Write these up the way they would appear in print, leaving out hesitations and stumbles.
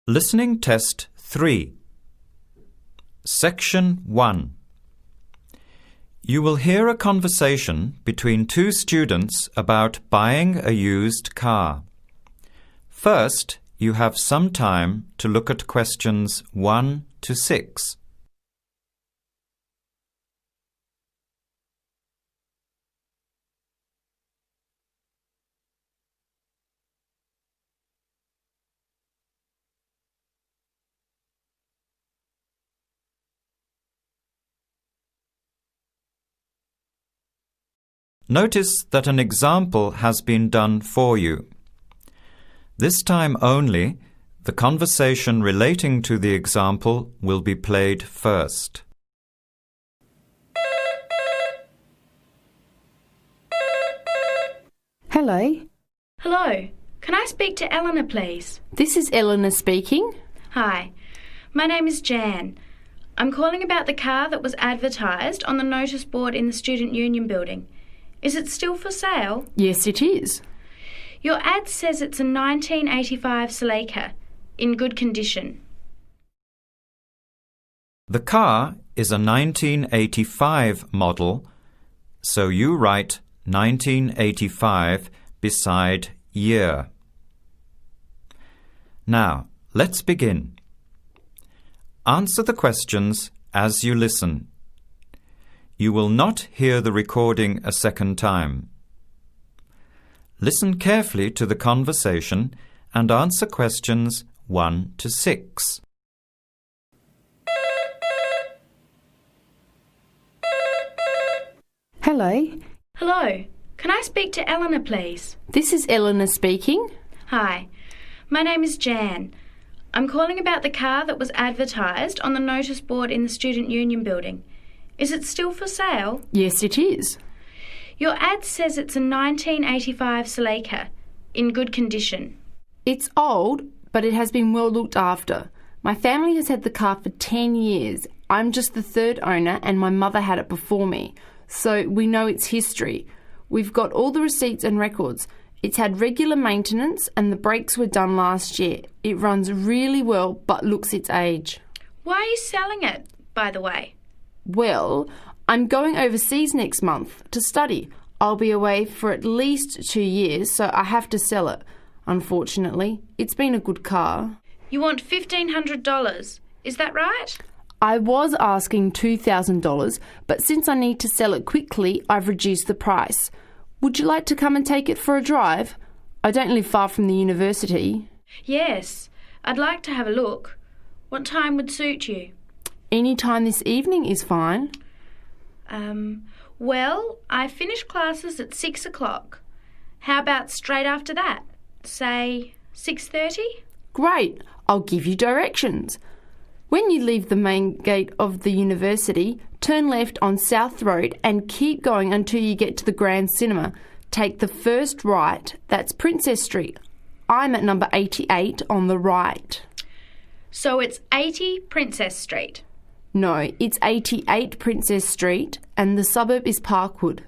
Listening Test 3. Section 1. You will hear a conversation between two students about buying a used car. First, you have some time to look at questions 1 to 6. Notice that an example has been done for you. This time only, the conversation relating to the example will be played first. Hello. Hello. Can I speak to Eleanor, please? This is Eleanor speaking. Hi. My name is Jan. I'm calling about the car that was advertised on the notice board in the Student Union building. Is it still for sale? Yes, it is. Your ad says it's a 1985 Celica, in good condition. The car is a 1985 model, so you write 1985 beside year. Now, let's begin. Answer the questions as you listen. You will not hear the recording a second time. Listen carefully to the conversation and answer questions 1 to 6. Hello. Hello. Can I speak to Eleanor, please? This is Eleanor speaking. Hi. My name is Jan. I'm calling about the car that was advertised on the notice board in the Student Union building. Is it still for sale? Yes, it is. Your ad says it's a 1985 Celica, in good condition. It's old, but it has been well looked after. My family has had the car for 10 years. I'm just the third owner and my mother had it before me, so we know its history. We've got all the receipts and records. It's had regular maintenance and the brakes were done last year. It runs really well but looks its age. Why are you selling it, by the way? Well, I'm going overseas next month to study. I'll be away for at least 2 years, so I have to sell it. Unfortunately, it's been a good car. You want $1,500, is that right? I was asking $2,000, but since I need to sell it quickly, I've reduced the price. Would you like to come and take it for a drive? I don't live far from the university. Yes, I'd like to have a look. What time would suit you? Any time this evening is fine. Well, I finish classes at 6 o'clock. How about straight after that? Say 6:30? Great, I'll give you directions. When you leave the main gate of the university, turn left on South Road and keep going until you get to the Grand Cinema. Take the first right, that's Princess Street. I'm at number 88 on the right. So it's 80 Princess Street? No, it's 88 Princess Street and the suburb is Parkwood.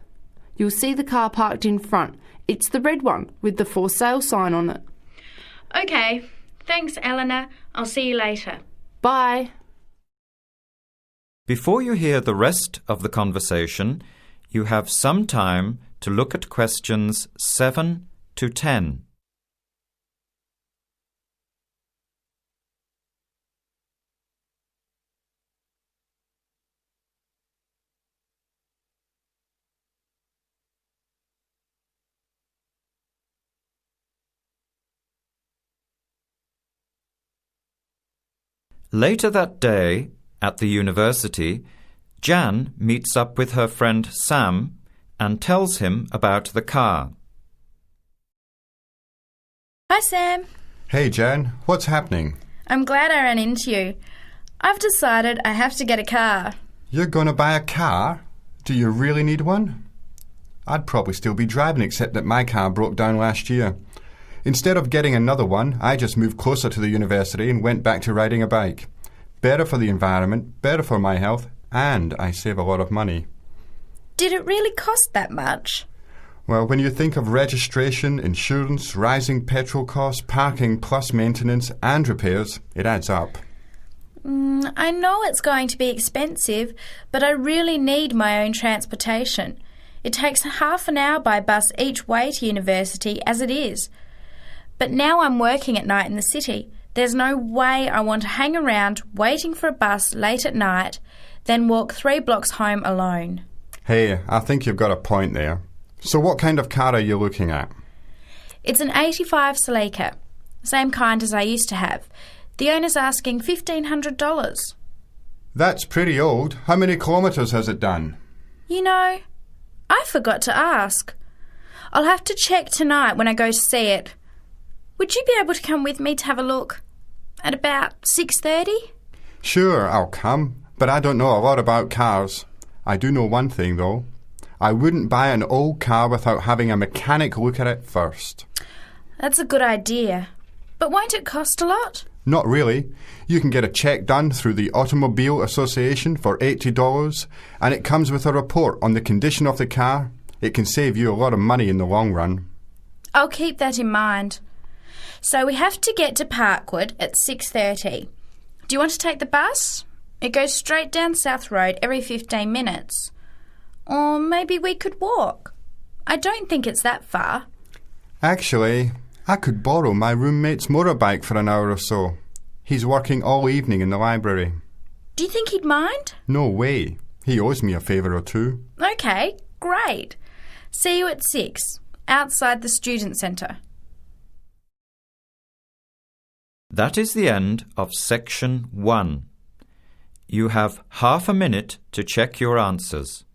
You'll see the car parked in front. It's the red one with the for sale sign on it. OK, thanks Eleanor. I'll see you later. Bye. Before you hear the rest of the conversation, you have some time to look at questions 7 to 10. Later that day, at the university, Jan meets up with her friend Sam and tells him about the car. Hi, Sam. Hey, Jan. What's happening? I'm glad I ran into you. I've decided I have to get a car. You're going to buy a car? Do you really need one? I'd probably still be driving, except that my car broke down last year. Instead of getting another one, I just moved closer to the university and went back to riding a bike. Better for the environment, better for my health, and I save a lot of money. Did it really cost that much? Well, when you think of registration, insurance, rising petrol costs, parking plus maintenance and repairs, it adds up. I know it's going to be expensive, but I really need my own transportation. It takes half an hour by bus each way to university as it is. But now I'm working at night in the city. There's no way I want to hang around waiting for a bus late at night, then walk 3 blocks home alone. Hey, I think you've got a point there. So what kind of car are you looking at? It's an 85 Celica, same kind as I used to have. The owner's asking $1,500. That's pretty old. How many kilometres has it done? You know, I forgot to ask. I'll have to check tonight when I go to see it. Would you be able to come with me to have a look? At about 6:30? Sure, I'll come, but I don't know a lot about cars. I do know one thing, though. I wouldn't buy an old car without having a mechanic look at it first. That's a good idea. But won't it cost a lot? Not really. You can get a check done through the Automobile Association for $80, and it comes with a report on the condition of the car. It can save you a lot of money in the long run. I'll keep that in mind. So we have to get to Parkwood at 6:30. Do you want to take the bus? It goes straight down South Road every 15 minutes. Or maybe we could walk. I don't think it's that far. Actually, I could borrow my roommate's motorbike for an hour or so. He's working all evening in the library. Do you think he'd mind? No way. He owes me a favour or two. OK, great. See you at 6, outside the student centre. That is the end of Section 1. You have half a minute to check your answers.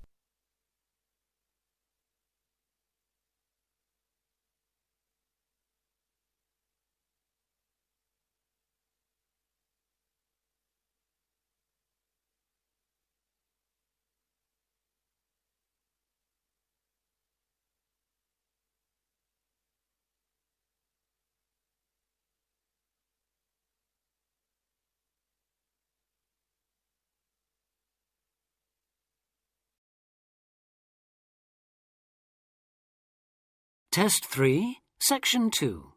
Test 3, Section 2.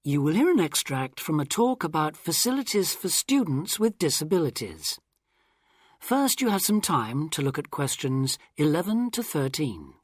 You will hear an extract from a talk about facilities for students with disabilities. First, you have some time to look at questions 11 to 13.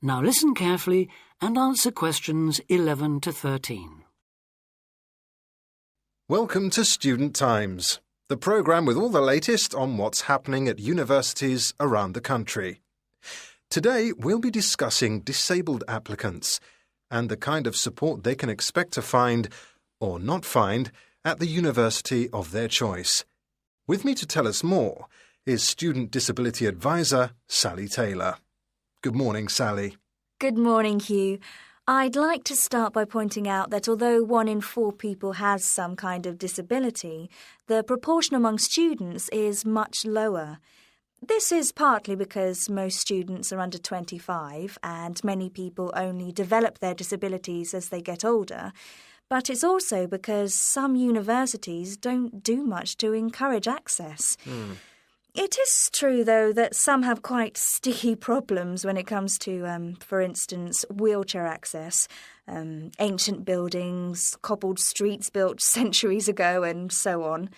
Now listen carefully and answer questions 11 to 13. Welcome to Student Times, the programme with all the latest on what's happening at universities around the country. Today we'll be discussing disabled applicants and the kind of support they can expect to find, or not find, at the university of their choice. With me to tell us more is Student Disability Advisor Sally Taylor. Good morning, Sally. Good morning, Hugh. I'd like to start by pointing out that although 1 in 4 people has some kind of disability, the proportion among students is much lower. This is partly because most students are under 25 and many people only develop their disabilities as they get older, but it's also because some universities don't do much to encourage access. It is true, though, that some have quite sticky problems when it comes to, for instance, wheelchair access, ancient buildings, cobbled streets built centuries ago, and so on.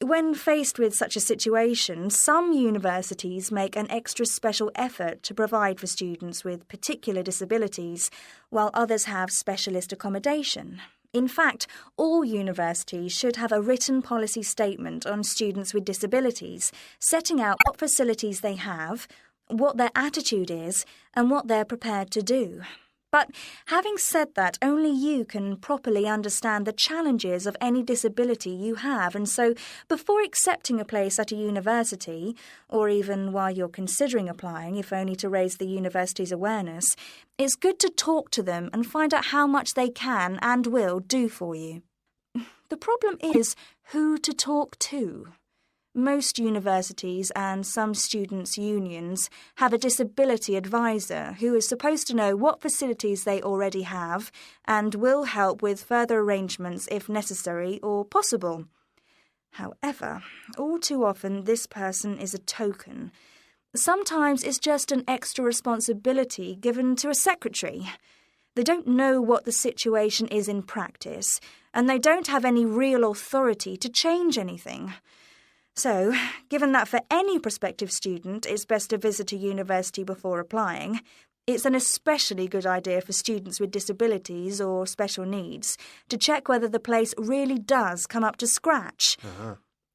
When faced with such a situation, some universities make an extra special effort to provide for students with particular disabilities, while others have specialist accommodation. In fact, all universities should have a written policy statement on students with disabilities, setting out what facilities they have, what their attitude is, and what they're prepared to do. But having said that, only you can properly understand the challenges of any disability you have, and so before accepting a place at a university, or even while you're considering applying, if only to raise the university's awareness, it's good to talk to them and find out how much they can and will do for you. The problem is who to talk to. Most universities and some students' unions have a disability advisor who is supposed to know what facilities they already have and will help with further arrangements if necessary or possible. However, all too often this person is a token. Sometimes it's just an extra responsibility given to a secretary. They don't know what the situation is in practice, and they don't have any real authority to change anything. So, given that for any prospective student it's best to visit a university before applying, it's an especially good idea for students with disabilities or special needs to check whether the place really does come up to scratch.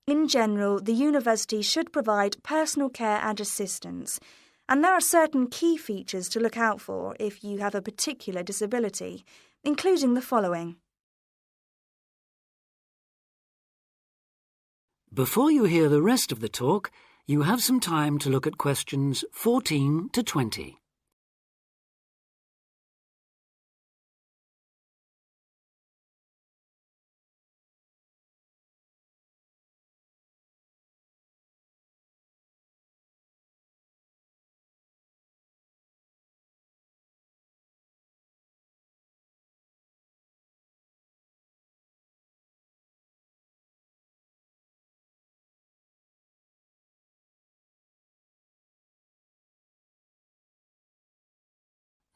In general, the university should provide personal care and assistance, and there are certain key features to look out for if you have a particular disability, including the following. Before you hear the rest of the talk, you have some time to look at questions 14 to 20.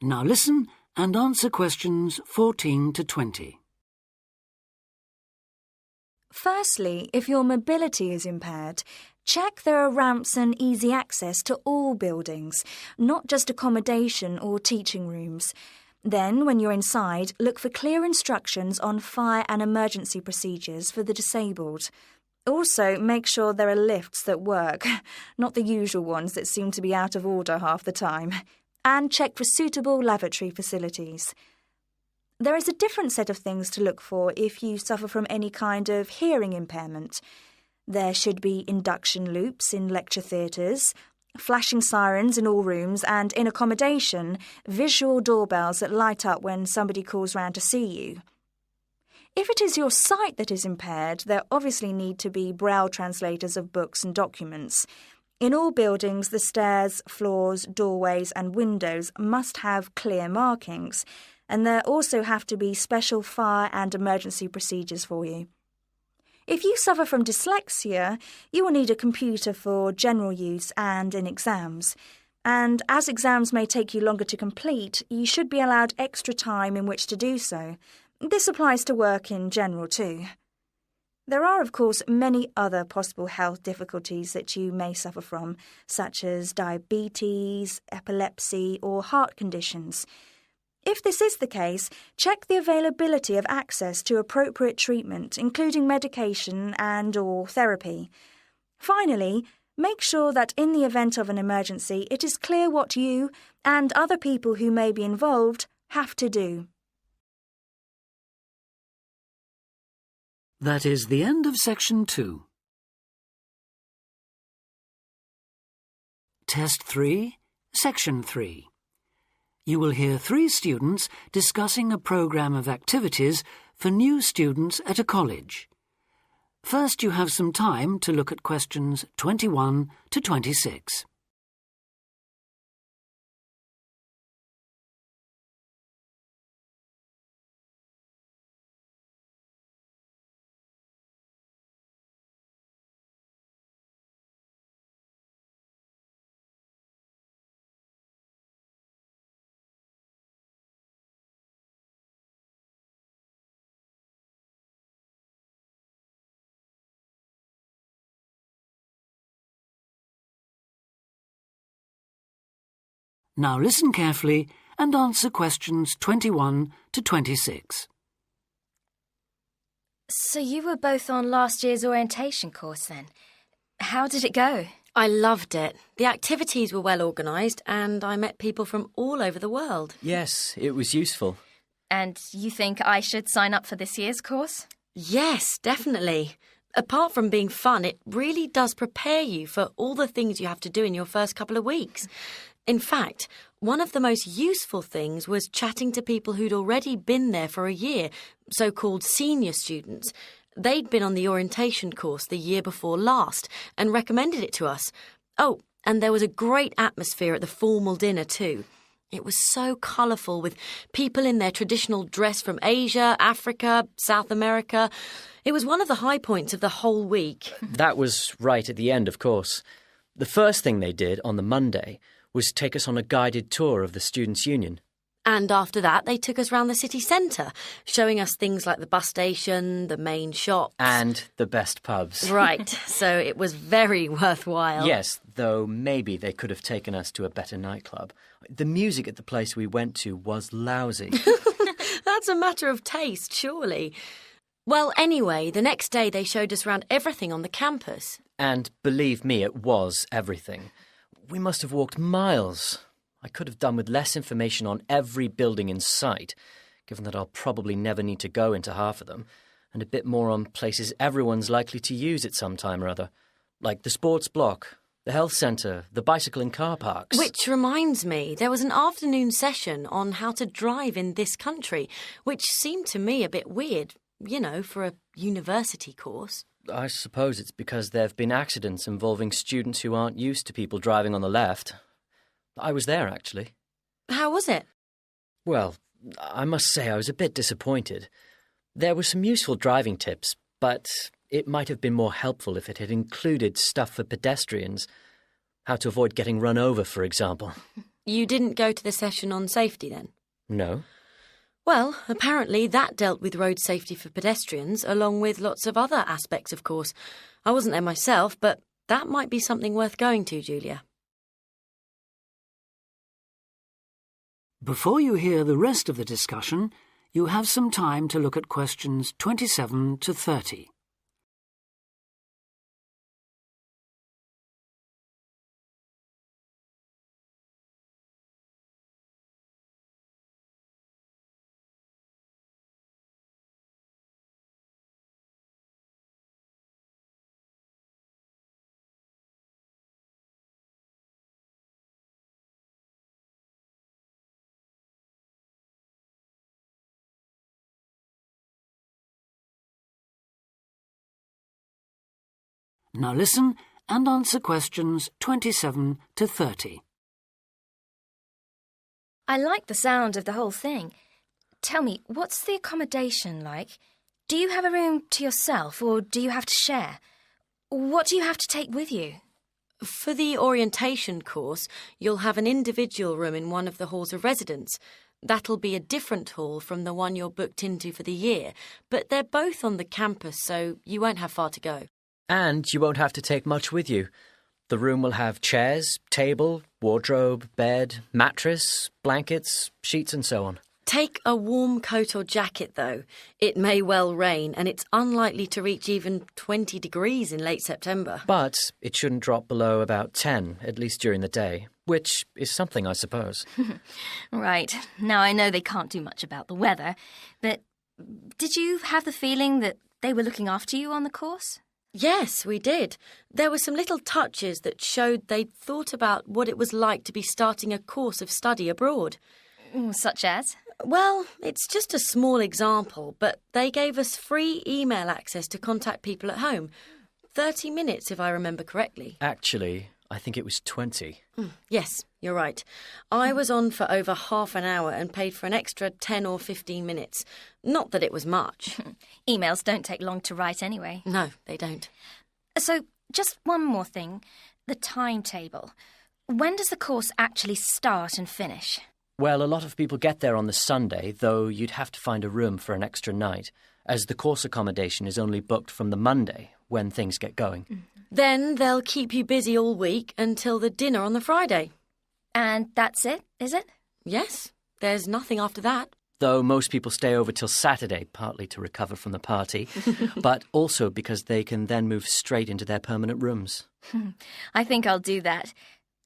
Now listen and answer questions 14 to 20. Firstly, if your mobility is impaired, check there are ramps and easy access to all buildings, not just accommodation or teaching rooms. Then, when you're inside, look for clear instructions on fire and emergency procedures for the disabled. Also, make sure there are lifts that work, not the usual ones that seem to be out of order half the time. And check for suitable lavatory facilities. There is a different set of things to look for if you suffer from any kind of hearing impairment. There should be induction loops in lecture theatres, flashing sirens in all rooms, and in accommodation, visual doorbells that light up when somebody calls round to see you. If it is your sight that is impaired, there obviously need to be braille translators of books and documents. In all buildings, the stairs, floors, doorways and windows must have clear markings, and there also have to be special fire and emergency procedures for you. If you suffer from dyslexia, you will need a computer for general use and in exams. And as exams may take you longer to complete, you should be allowed extra time in which to do so. This applies to work in general too. There are, of course, many other possible health difficulties that you may suffer from, such as diabetes, epilepsy, or heart conditions. If this is the case, check the availability of access to appropriate treatment, including medication and/or therapy. Finally, make sure that in the event of an emergency, it is clear what you and other people who may be involved have to do. That is the end of Section 2. Test 3, Section 3. You will hear 3 students discussing a programme of activities for new students at a college. First, you have some time to look at questions 21 to 26. Now listen carefully and answer questions 21 to 26. So you were both on last year's orientation course then? How did it go? I loved it. The activities were well organised and I met people from all over the world. Yes, it was useful. And you think I should sign up for this year's course? Yes, definitely. Apart from being fun, it really does prepare you for all the things you have to do in your first couple of weeks. In fact, one of the most useful things was chatting to people who'd already been there for a year, so-called senior students. They'd been on the orientation course the year before last and recommended it to us. Oh, and there was a great atmosphere at the formal dinner too. It was so colourful with people in their traditional dress from Asia, Africa, South America. It was one of the high points of the whole week. That was right at the end, of course. The first thing they did on the Monday was take us on a guided tour of the Students' Union. And after that, they took us round the city centre, showing us things like the bus station, the main shops. And the best pubs. Right, so it was very worthwhile. Yes, though maybe they could have taken us to a better nightclub. The music at the place we went to was lousy. That's a matter of taste, surely. Well, anyway, the next day they showed us around everything on the campus. And believe me, it was everything. We must have walked miles. I could have done with less information on every building in sight, given that I'll probably never need to go into half of them, and a bit more on places everyone's likely to use at some time or other, like the sports block, the health centre, the bicycle and car parks. Which reminds me, there was an afternoon session on how to drive in this country, which seemed to me a bit weird, you know, for a university course. I suppose it's because there have been accidents involving students who aren't used to people driving on the left. I was there, actually. How was it? Well, I must say I was a bit disappointed. There were some useful driving tips, but it might have been more helpful if it had included stuff for pedestrians. How to avoid getting run over, for example. You didn't go to the session on safety, then? No. Well, apparently that dealt with road safety for pedestrians, along with lots of other aspects, of course. I wasn't there myself, but that might be something worth going to, Julia. Before you hear the rest of the discussion, you have some time to look at questions 27 to 30. Now listen and answer questions 27 to 30. I like the sound of the whole thing. Tell me, what's the accommodation like? Do you have a room to yourself or do you have to share? What do you have to take with you? For the orientation course, you'll have an individual room in one of the halls of residence. That'll be a different hall from the one you're booked into for the year, but they're both on the campus, so you won't have far to go. And you won't have to take much with you. The room will have chairs, table, wardrobe, bed, mattress, blankets, sheets and so on. Take a warm coat or jacket, though. It may well rain, and it's unlikely to reach even 20 degrees in late September. But it shouldn't drop below about 10, at least during the day, which is something, I suppose. Right. Now, I know they can't do much about the weather, but did you have the feeling that they were looking after you on the course? Yes, we did. There were some little touches that showed they'd thought about what it was like to be starting a course of study abroad. Such as? Well, it's just a small example, but they gave us free email access to contact people at home. 30 minutes, if I remember correctly. Actually, I think it was 20. Yes, you're right. I was on for over half an hour and paid for an extra 10 or 15 minutes. Not that it was much. Emails don't take long to write anyway. No, they don't. So, just one more thing. The timetable. When does the course actually start and finish? Well, a lot of people get there on the Sunday, though you'd have to find a room for an extra night, as the course accommodation is only booked from the Monday, when things get going. Then they'll keep you busy all week until the dinner on the Friday. And that's it, is it? Yes, there's nothing after that. Though most people stay over till Saturday, partly to recover from the party, but also because they can then move straight into their permanent rooms. I think I'll do that.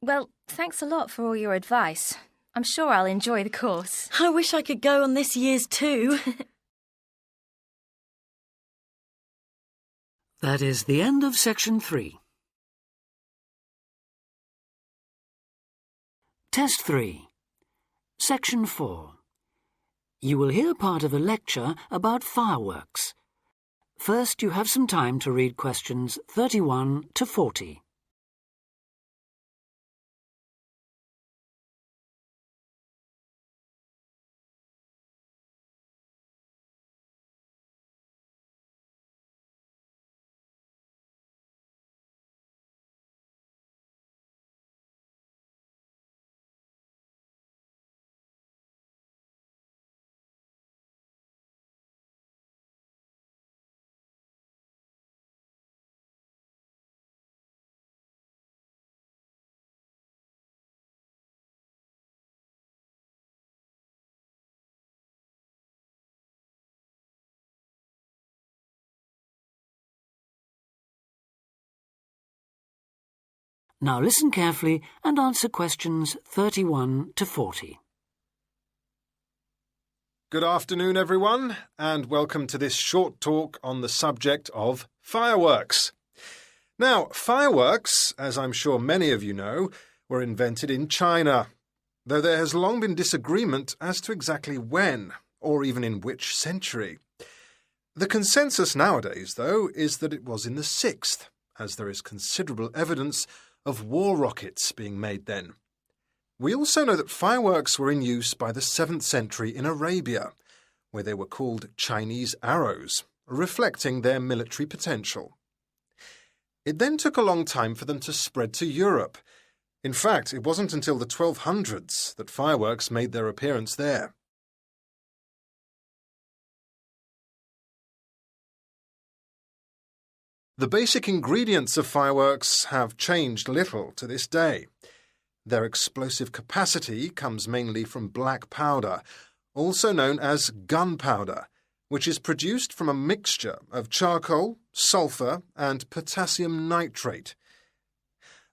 Well, thanks a lot for all your advice. I'm sure I'll enjoy the course. I wish I could go on this year's too. That is the end of section 3. Test 3. Section 4. You will hear part of a lecture about fireworks. First, you have some time to read questions 31 to 40. Now listen carefully and answer questions 31 to 40. Good afternoon, everyone, and welcome to this short talk on the subject of fireworks. Now, fireworks, as I'm sure many of you know, were invented in China, though there has long been disagreement as to exactly when, or even in which century. The consensus nowadays, though, is that it was in the 6th, as there is considerable evidence of war rockets being made then. We also know that fireworks were in use by the 7th century in Arabia, where they were called Chinese arrows, reflecting their military potential. It then took a long time for them to spread to Europe. In fact, it wasn't until the 1200s that fireworks made their appearance there. The basic ingredients of fireworks have changed little to this day. Their explosive capacity comes mainly from black powder, also known as gunpowder, which is produced from a mixture of charcoal, sulphur, and potassium nitrate.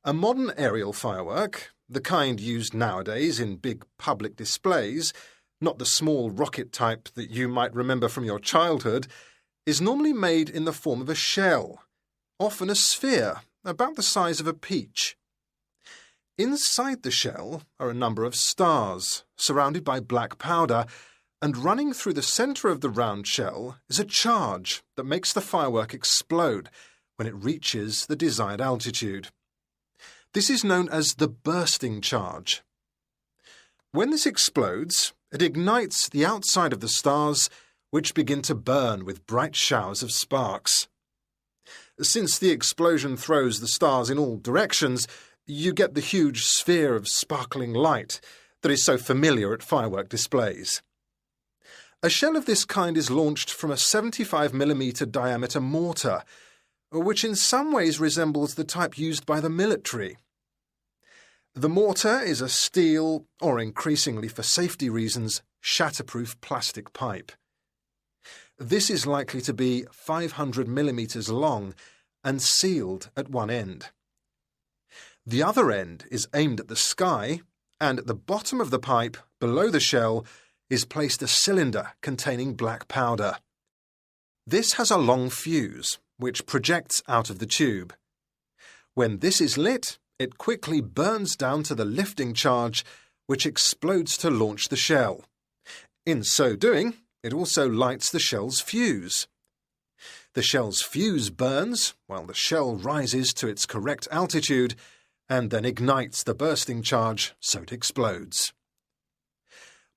A modern aerial firework, the kind used nowadays in big public displays, not the small rocket type that you might remember from your childhood, is normally made in the form of a shell, often a sphere about the size of a peach. Inside the shell are a number of stars, surrounded by black powder, and running through the centre of the round shell is a charge that makes the firework explode when it reaches the desired altitude. This is known as the bursting charge. When this explodes, it ignites the outside of the stars, which begin to burn with bright showers of sparks. Since the explosion throws the stars in all directions, you get the huge sphere of sparkling light that is so familiar at firework displays. A shell of this kind is launched from a 75mm diameter mortar, which in some ways resembles the type used by the military. The mortar is a steel, or increasingly for safety reasons, shatterproof plastic pipe. This is likely to be 500mm long and sealed at one end. The other end is aimed at the sky, and at the bottom of the pipe, below the shell, is placed a cylinder containing black powder. This has a long fuse, which projects out of the tube. When this is lit, it quickly burns down to the lifting charge, which explodes to launch the shell. In so doing, it also lights the shell's fuse. The shell's fuse burns while the shell rises to its correct altitude and then ignites the bursting charge so it explodes.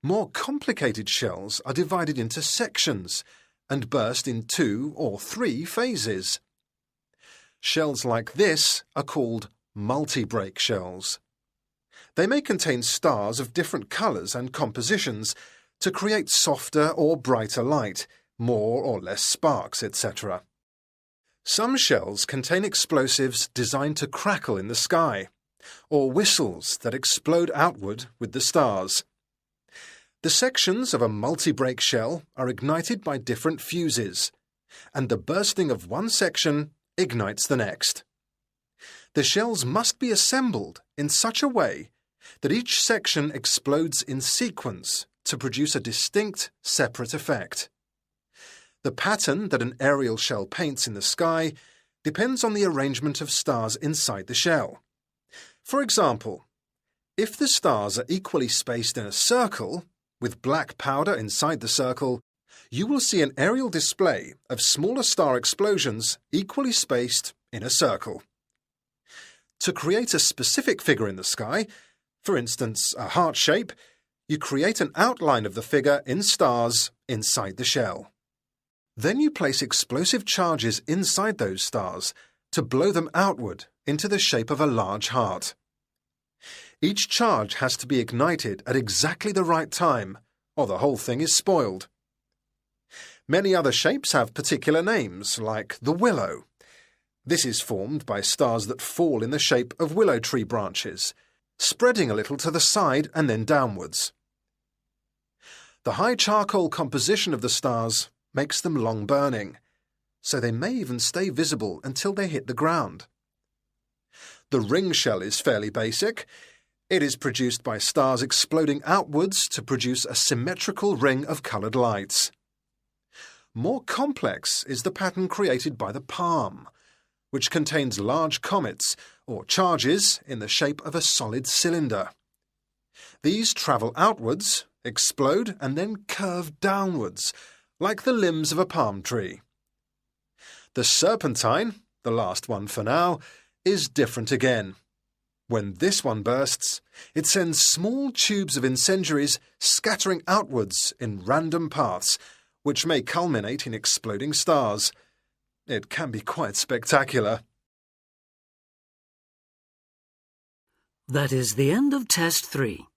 More complicated shells are divided into sections and burst in 2 or 3 phases. Shells like this are called multi-break shells. They may contain stars of different colours and compositions to create softer or brighter light, more or less sparks, etc. Some shells contain explosives designed to crackle in the sky, or whistles that explode outward with the stars. The sections of a multi-break shell are ignited by different fuses, and the bursting of one section ignites the next. The shells must be assembled in such a way that each section explodes in sequence to produce a distinct, separate effect. The pattern that an aerial shell paints in the sky depends on the arrangement of stars inside the shell. For example, if the stars are equally spaced in a circle, with black powder inside the circle, you will see an aerial display of smaller star explosions equally spaced in a circle. To create a specific figure in the sky, for instance a heart shape, you create an outline of the figure in stars inside the shell. Then you place explosive charges inside those stars to blow them outward into the shape of a large heart. Each charge has to be ignited at exactly the right time, or the whole thing is spoiled. Many other shapes have particular names, like the willow. This is formed by stars that fall in the shape of willow tree branches, spreading a little to the side and then downwards. The high charcoal composition of the stars makes them long-burning, so they may even stay visible until they hit the ground. The ring shell is fairly basic. It is produced by stars exploding outwards to produce a symmetrical ring of coloured lights. More complex is the pattern created by the palm, which contains large comets or charges in the shape of a solid cylinder. These travel outwards, explode and then curve downwards, like the limbs of a palm tree. The serpentine, the last one for now, is different again. When this one bursts, it sends small tubes of incendiaries scattering outwards in random paths, which may culminate in exploding stars. It can be quite spectacular. That is the end of Test 3.